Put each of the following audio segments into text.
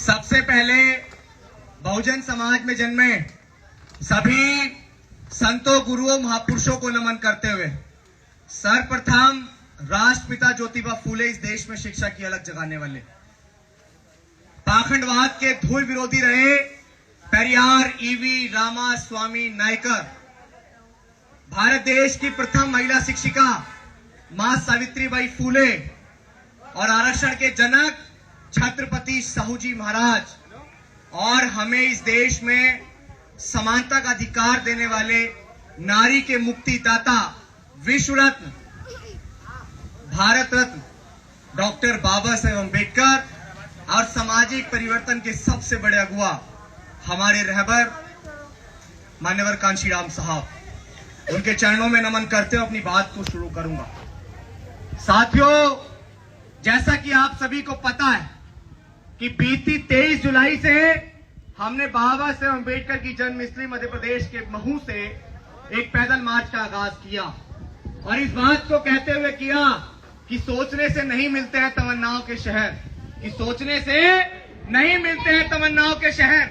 सबसे पहले बहुजन समाज में जन्मे सभी संतों, गुरुओं, महापुरुषों को नमन करते हुए सर्वप्रथम राष्ट्रपिता ज्योतिबा फूले इस देश में शिक्षा की अलग जगाने वाले, पाखंडवाद के धूल विरोधी रहे पेरियार, ईवी रामास्वामी नायकर, भारत देश की प्रथम महिला शिक्षिका मां सावित्रीबाई फूले और आरक्षण के जनक छत्रपति साहूजी महाराज, और हमें इस देश में समानता का अधिकार देने वाले नारी के मुक्तिदाता, विश्व रत्न, भारत रत्न डॉक्टर बाबा साहेब अम्बेडकर, और सामाजिक परिवर्तन के सबसे बड़े अगुवा हमारे रहबर मान्यवर कांशीराम साहब, उनके चरणों में नमन करते हुए अपनी बात को शुरू करूंगा। साथियों, जैसा कि आप सभी को पता है कि बीती 23 जुलाई से हमने बाबा साहेब अम्बेडकर की जन्मस्थली मध्य प्रदेश के महू से एक पैदल मार्च का आगाज किया, और इस बात को कहते हुए किया कि सोचने से नहीं मिलते हैं तमन्नाओं के शहर, कि सोचने से नहीं मिलते हैं तमन्नाओं के शहर,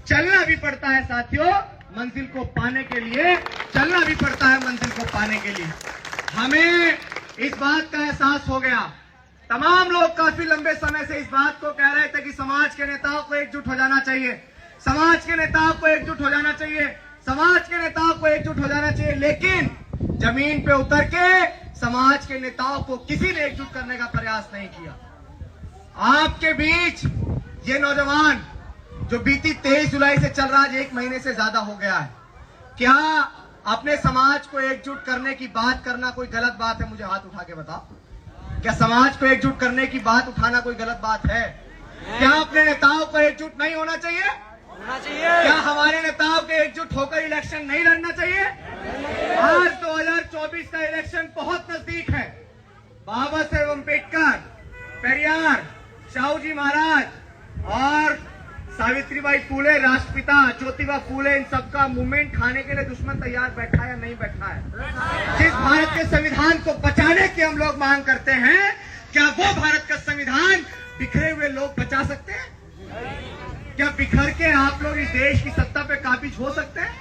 चलना भी पड़ता है साथियों मंजिल को पाने के लिए, चलना भी पड़ता है मंजिल को पाने के लिए। हमें इस बात का एहसास हो गया, तमाम लोग काफी लंबे समय से इस बात को कह रहे थे कि समाज के नेताओं को एकजुट हो जाना चाहिए, समाज के नेताओं को एकजुट हो जाना चाहिए, समाज के नेताओं को एकजुट हो जाना चाहिए, लेकिन जमीन पे उतर के समाज के नेताओं को किसी ने एकजुट करने का प्रयास नहीं किया। आपके बीच ये नौजवान जो बीती 23 जुलाई से चल रहा है, 1 महीने से ज्यादा हो गया है, क्या अपने समाज को एकजुट करने की बात करना कोई गलत बात है? मुझे हाथ उठा के बताओ, क्या समाज को एकजुट करने की बात उठाना कोई गलत बात है? क्या अपने नेताओं को एकजुट नहीं होना चाहिए? होना चाहिए। क्या हमारे नेताओं के एकजुट होकर इलेक्शन नहीं लड़ना चाहिए? आज 2024 का इलेक्शन बहुत नजदीक है। बाबा साहेब अम्बेडकर, पेरियार, साहूजी महाराज और सावित्रीबाई फूले, राष्ट्रपिता ज्योतिबा फूले, इन सबका मूवमेंट खाने के लिए दुश्मन तैयार बैठा है या नहीं बैठा है? जिस भारत के संविधान को बचाने की हम लोग मांग करते हैं, क्या वो भारत का संविधान बिखरे हुए लोग बचा सकते हैं? क्या बिखर के आप लोग इस देश की सत्ता पे काबिज हो सकते हैं?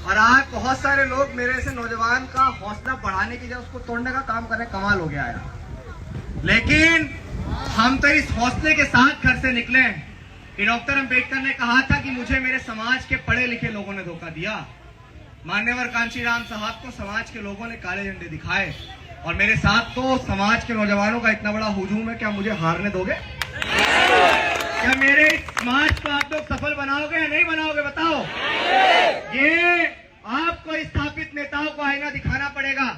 और आज बहुत सारे लोग मेरे से नौजवान का हौसला बढ़ाने की जगह उसको तोड़ने का काम कर रहे हैं। कमाल हो गया है। लेकिन हम तो इस हौसले के साथ घर से निकले कि डॉक्टर अम्बेडकर ने कहा था कि मुझे मेरे समाज के पढ़े लिखे लोगों ने धोखा दिया। मान्यवर कांशीराम साहब को समाज के लोगों ने काले झंडे दिखाए, और मेरे साथ तो समाज के नौजवानों का इतना बड़ा हुजूम है, क्या मुझे हारने दोगे? क्या मेरे इस समाज को आप लोग सफल बनाओगे या नहीं बनाओगे? बताओ। ये आपको स्थापित नेताओं को आईना दिखाना पड़ेगा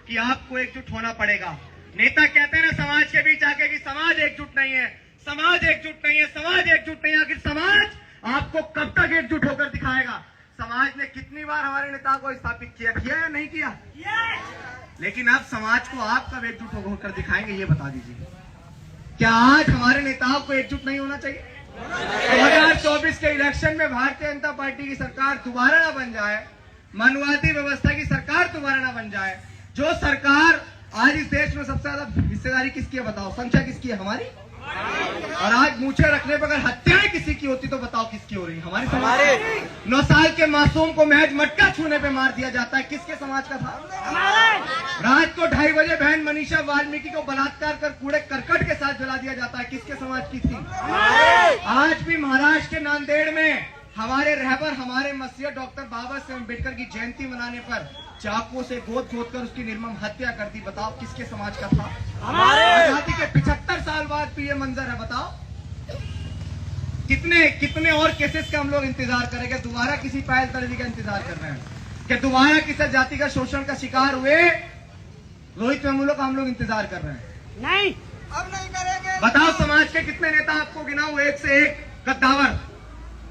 कि आपको एकजुट होना पड़ेगा। नेता कहते हैं ना समाज के बीच आके कि समाज एकजुट नहीं है, समाज एकजुट नहीं है, समाज एकजुट नहीं है। आखिर समाज आपको कब तक एकजुट होकर दिखाएगा? समाज ने कितनी बार हमारे नेता को स्थापित किया या नहीं किया? लेकिन अब समाज को आप कब एकजुट होकर दिखाएंगे, ये बता दीजिए। क्या आज हमारे नेताओं को एकजुट नहीं होना चाहिए? 2024 के इलेक्शन में भारतीय जनता पार्टी की सरकार दोबारा ना बन जाए, मनुवादी व्यवस्था की सरकार दोबारा ना बन जाए। जो सरकार आज इस देश में सबसे ज्यादा हिस्सेदारी किसकी है बताओ? संख्या किसकी है? हमारी। और आज मूछे रखने पर अगर हत्याएं किसी की होती तो बताओ किसकी हो रही? हमारी समाज। 9 साल के मासूम को महज मटका छूने पे मार दिया जाता है, किसके समाज का था? रात को 2:30 बजे बहन मनीषा वाल्मीकि को बलात्कार कर कूड़े करकट के साथ जला दिया जाता है, किसके समाज की थी? आज भी महाराष्ट्र के नांदेड़ में हमारे रहबर, हमारे मसीहा डॉक्टर बाबा साहेब अम्बेडकर की जयंती मनाने पर चाकू से गोद कर उसकी निर्मम हत्या कर दी, बताओ किसके समाज का था? हमारे। आजादी के 75 साल बाद भी ये मंजर है, बताओ। कितने और केसेस का हम लोग इंतजार करेंगे? दोबारा किसी पहल तलबी का इंतजार कर रहे हैं क्या? दोबारा किसी जाति का शोषण का शिकार हुए रोहित वेमुला का हम लोग इंतजार कर रहे हैं? नहीं, अब नहीं करेंगे। बताओ समाज के कितने नेता आपको गिनाऊं एक से एक गद्दावर?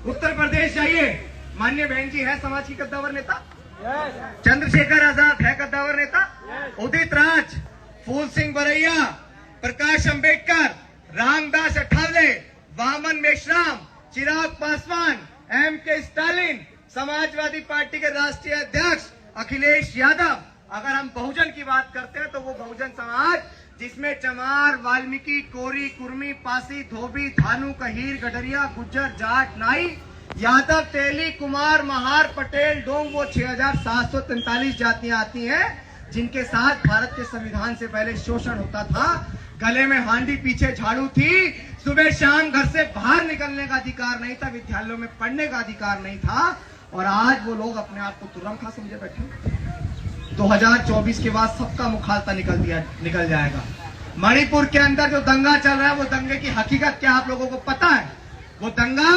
उत्तर प्रदेश जाइए, माननीय बहन जी है समाज की गद्दावर नेता? चंद्रशेखर आजाद है गद्दावर नेता? उदित राज, फूल सिंह बरैया, प्रकाश अंबेडकर, रामदास अठावले, वामन मेश्राम, चिराग पासवान, M.K. स्टालिन, समाजवादी पार्टी के राष्ट्रीय अध्यक्ष अखिलेश यादव। अगर हम बहुजन की बात करते हैं तो वो बहुजन समाज जिसमें चमार, वाल्मीकि, कोरी, कुर्मी, पासी, धोबी, धानु, कहीर, गडरिया, गुज्जर, जाट, नाई, यादव, तेली, कुमार, महार, पटेल, डोंग वो 6,743 जातियां आती हैं जिनके साथ भारत के संविधान से पहले शोषण होता था। गले में हांडी, पीछे झाड़ू थी, सुबह शाम घर से बाहर निकलने का अधिकार नहीं था, विद्यालयों में पढ़ने का अधिकार नहीं था, और आज वो लोग अपने आप को तुरंत खा समझे बैठे। 2024 के बाद सबका मुखालता निकल जाएगा। मणिपुर के अंदर जो दंगा चल रहा है, वो दंगे की हकीकत क्या आप लोगों को पता है? वो दंगा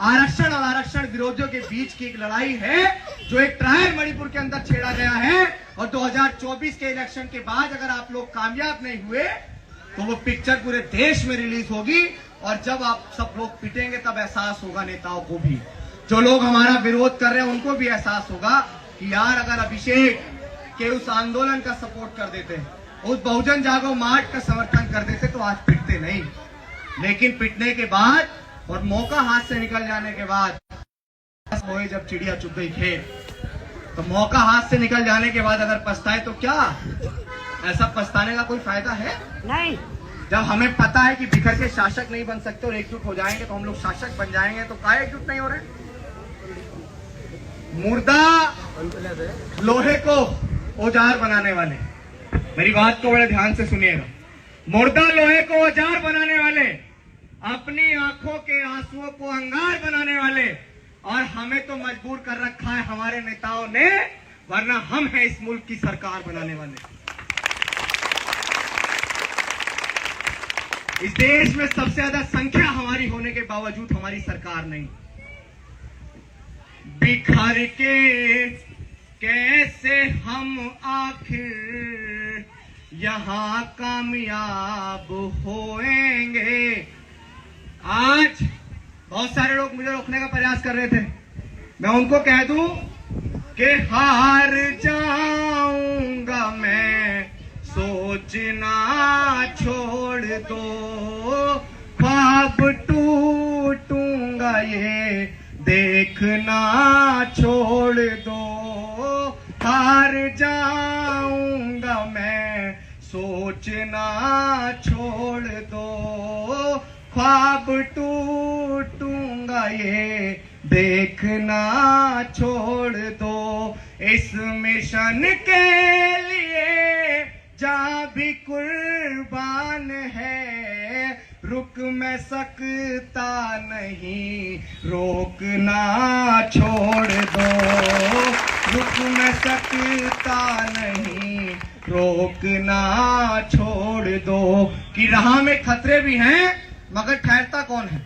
आरक्षण और आरक्षण विरोधियों के बीच की एक लड़ाई है, जो एक ट्रायल मणिपुर के अंदर छेड़ा गया है। और 2024 के इलेक्शन के बाद अगर आप लोग कामयाब नहीं हुए तो वो पिक्चर पूरे देश में रिलीज होगी, और जब आप सब लोग पिटेंगे तब एहसास होगा नेताओं को भी, जो लोग हमारा विरोध कर रहे हैं उनको भी एहसास होगा कि यार अगर अभिषेक के उस आंदोलन का सपोर्ट कर देते, उस बहुजन जागो मार्च का समर्थन कर देते तो आज पिटते नहीं। लेकिन पिटने के बाद और मौका हाथ से निकल जाने के बाद, होए जब चिड़िया चुग गई खेत, तो मौका हाथ से निकल जाने के बाद अगर पछताए तो क्या? ऐसा पछताने का कोई फायदा है? नहीं। जब हमें पता है कि बिखर के शासक नहीं बन सकते और एकजुट हो जाएंगे तो हम लोग शासक बन जाएंगे, तो काहे एकजुट नहीं हो रहे? मुर्दा लोहे को औजार बनाने वाले, मेरी बात को बड़े ध्यान से सुनिएगा, मुर्दा लोहे को औजार बनाने वाले, अपनी आंखों के आंसुओं को अंगार बनाने वाले, और हमें तो मजबूर कर रखा है हमारे नेताओं ने, वरना हम हैं इस मुल्क की सरकार बनाने वाले। इस देश में सबसे ज्यादा संख्या हमारी होने के बावजूद हमारी सरकार नहीं। बिखर के कैसे हम आखिर यहां कामयाब होएंगे। आज बहुत सारे लोग मुझे रोकने का प्रयास कर रहे थे, मैं उनको कह दूं कि हार जाऊंगा मैं, सोचना छोड़ दो, ख्वाब टूटूंगा ये देखना छोड़ दो, हार जाऊंगा मैं, सोचना छोड़ दो, ख्वाब टूटूंगा ये देखना छोड़ दो। इस मिशन के लिए जहाँ भी कुर्बान है, रुक मैं सकता नहीं, रोकना छोड़ दो, रुक मैं सकता नहीं, रोकना छोड़ दो। कि राह में खतरे भी हैं मगर ठहरता कौन है,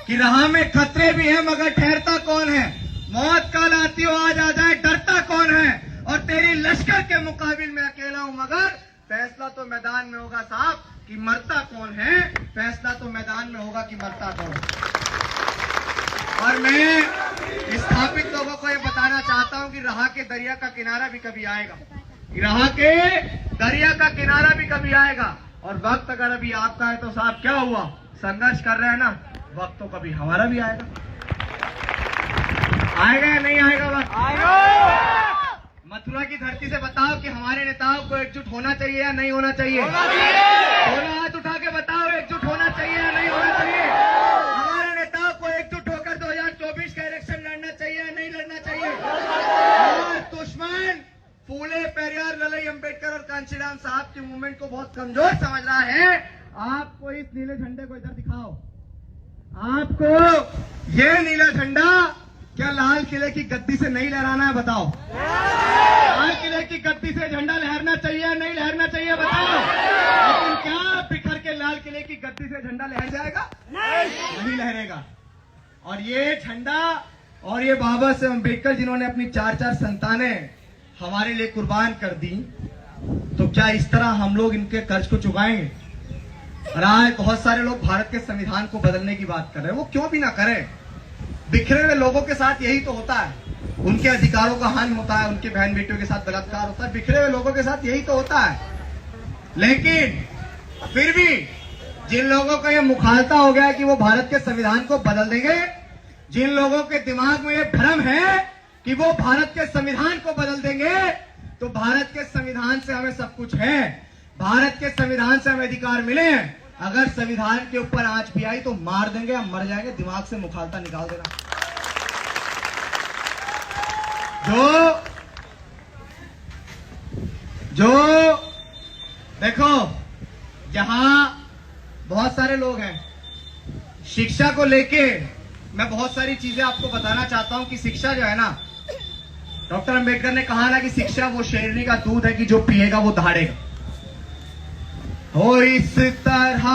कि राह में खतरे भी हैं मगर ठहरता कौन है, मौत कल आती हो आज आ जाए डरता कौन है, और तेरी लश्कर के मुकाबिल में अकेला हूं मगर फैसला तो मैदान में होगा साहब कि मरता कौन है, फैसला तो मैदान में होगा कि मरता कौन। और मैं स्थापित लोगों को ये बताना चाहता हूं कि राह के दरिया का किनारा भी कभी आएगा, राह के दरिया का किनारा भी कभी आएगा। और वक्त अगर अभी आपका है तो साहब क्या हुआ, संघर्ष कर रहे हैं ना, वक्त तो कभी हमारा भी आएगा। आएगा या नहीं आएगा वक्त? आएगा। मथुरा की धरती से बताओ कि हमारे नेताओं को एकजुट होना चाहिए या नहीं होना चाहिए? दोनों हाथ उठा के बताओ, एकजुट होना चाहिए या नहीं होना चाहिए? हमारे नेताओं को एकजुट होकर 2024 का इलेक्शन लड़ना चाहिए या नहीं लड़ना चाहिए? और दुश्मन फूले, पेरियार, ललई, अंबेडकर और कांशीराम साहब की मूवमेंट को बहुत कमजोर समझ रहा है। आपको इस नीले झंडे को इधर दिखाओ, आपको ये नीला झंडा क्या लाल किले की गद्दी से नहीं लहराना है? बताओ, लाल किले की गद्दी से झंडा लहरना चाहिए या नहीं लहरना चाहिए? बताओ। लेकिन क्या बिखर के लाल किले की गद्दी से झंडा लहर जाएगा? नहीं लहरेगा। और ये झंडा और ये बाबा साहेब अम्बेडकर जिन्होंने अपनी 4-4 संतानें हमारे लिए कुर्बान कर दी, तो क्या इस तरह हम लोग इनके कर्ज को चुकाएंगे? और आज बहुत सारे लोग भारत के संविधान को बदलने की बात कर रहे हैं, वो क्यों भी ना करें। बिखरे हुए लोगों के साथ यही तो होता है, उनके अधिकारों का हनन होता है, उनके बहन बेटियों के साथ बलात्कार होता है, बिखरे हुए लोगों के साथ यही तो होता है। लेकिन फिर भी जिन लोगों का यह मुखालता हो गया है कि वो भारत के संविधान को बदल देंगे, जिन लोगों के दिमाग में यह भ्रम है कि वो भारत के संविधान को बदल देंगे, तो भारत के संविधान से हमें सब कुछ है, भारत के संविधान से हमें अधिकार मिले हैं। अगर संविधान के ऊपर आंच भी आई तो मार देंगे, हम मर जाएंगे, दिमाग से मुखालता निकाल देना। जो देखो, यहां बहुत सारे लोग हैं, शिक्षा को लेके मैं बहुत सारी चीजें आपको बताना चाहता हूं कि शिक्षा जो है ना, डॉक्टर अंबेडकर ने कहा ना कि शिक्षा वो शेरनी का दूध है कि जो पिएगा वो दहाड़ेगा। हो इस तरह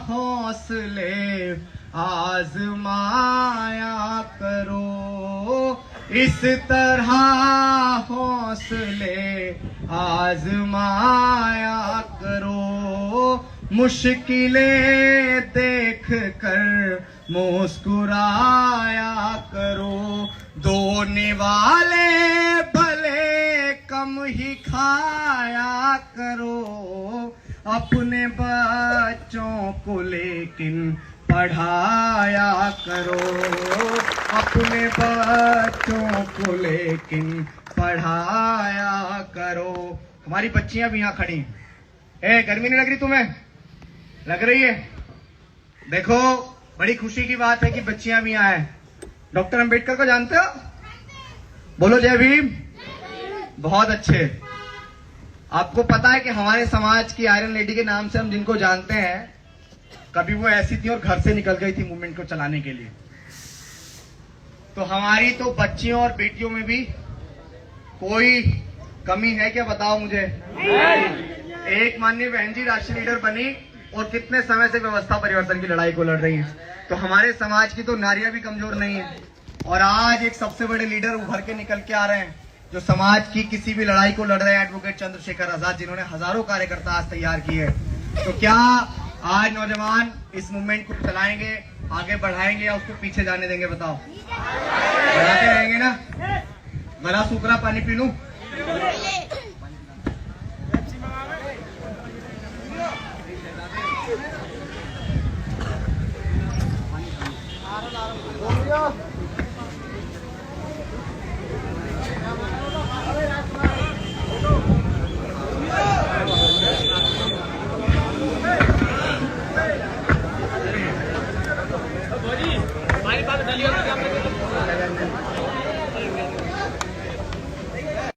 हौसले आजमाया करो, इस तरह हौसले आजमाया करो, मुश्किलें देख कर मुस्कुराया करो, दो निवाले भले कम ही खाया करो, अपने बच्चों को लेकिन पढ़ाया करो, अपने बच्चों को लेकिन पढ़ाया करो। हमारी बच्चियां भी यहाँ खड़ी हैं। गर्मी नहीं लग रही तुम्हें? लग रही है? देखो, बड़ी खुशी की बात है कि बच्चियां भी यहाँ हैं। डॉक्टर अंबेडकर को जानते हो? बोलो जय भीम। बहुत अच्छे। आपको पता है कि हमारे समाज की आयरन लेडी के नाम से हम जिनको जानते हैं, कभी वो ऐसी थी और घर से निकल गई थी मूवमेंट को चलाने के लिए। तो हमारी तो बच्चियों और बेटियों में भी कोई कमी है क्या? बताओ मुझे। एक माननीय बहन जी राष्ट्रीय लीडर बनी और कितने समय से व्यवस्था परिवर्तन की लड़ाई को लड़ रही है। तो हमारे समाज की तो नारियां भी कमजोर नहीं है, और आज एक सबसे बड़े लीडर उभर के निकल के आ रहे हैं जो समाज की किसी भी लड़ाई को लड़ रहे हैं, एडवोकेट चंद्रशेखर आजाद, जिन्होंने हजारों कार्यकर्ता आज तैयार किए हैं। तो क्या आज नौजवान इस मूवमेंट को चलाएंगे, आगे बढ़ाएंगे या उसको पीछे जाने देंगे? बताओ। बढ़ाते रहेंगे ना? गला सूख रहा, पानी पी लूं?